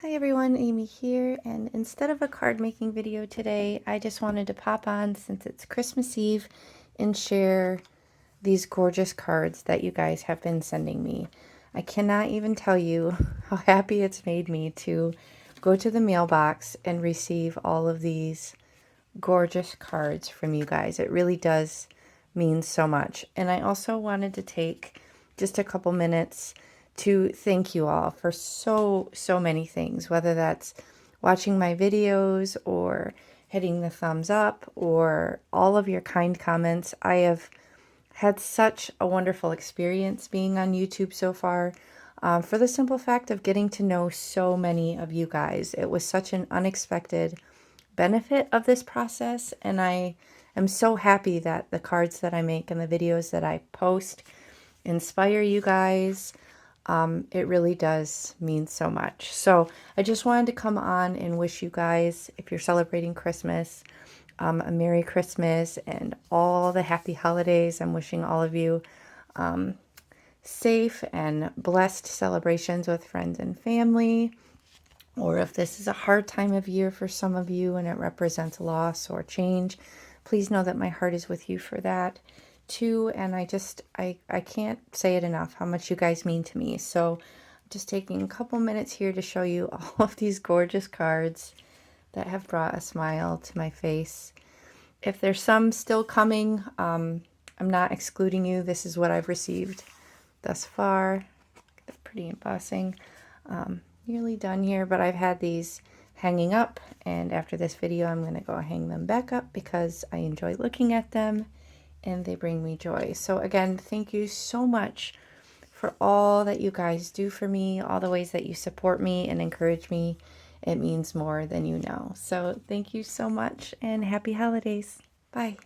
Hi everyone, Amy here, and instead of a card making video today, I just wanted to pop on since it's Christmas Eve and share these gorgeous cards that you guys have been sending me. I cannot even tell you how happy it's made me to go to the mailbox and receive all of these gorgeous cards from you guys. It really does mean so much. And I also wanted to take just a couple minutes to thank you all for so many things, whether that's watching my videos or hitting the thumbs up or all of your kind comments. I have had such a wonderful experience being on YouTube so far, for the simple fact of getting to know so many of you guys. It was such an unexpected benefit of this process, and I am so happy that the cards that I make and the videos that I post inspire you guys. It really does mean so much. So I just wanted to come on and wish you guys, if you're celebrating Christmas, a Merry Christmas and all the happy holidays. I'm wishing all of you safe and blessed celebrations with friends and family. Or if this is a hard time of year for some of you and it represents loss or change, please know that my heart is with you for that too. And I can't say it enough how much you guys mean to me. So just taking a couple minutes here to show you all of these gorgeous cards that have brought a smile to my face. If there's some still coming, I'm not excluding you. This is what I've received thus far. They're pretty embossing. Nearly done here, but I've had these hanging up, and after this video I'm going to go hang them back up because I enjoy looking at them and they bring me joy. So again, thank you so much for all that you guys do for me, all the ways that you support me and encourage me. It means more than you know. So thank you so much and happy holidays. Bye.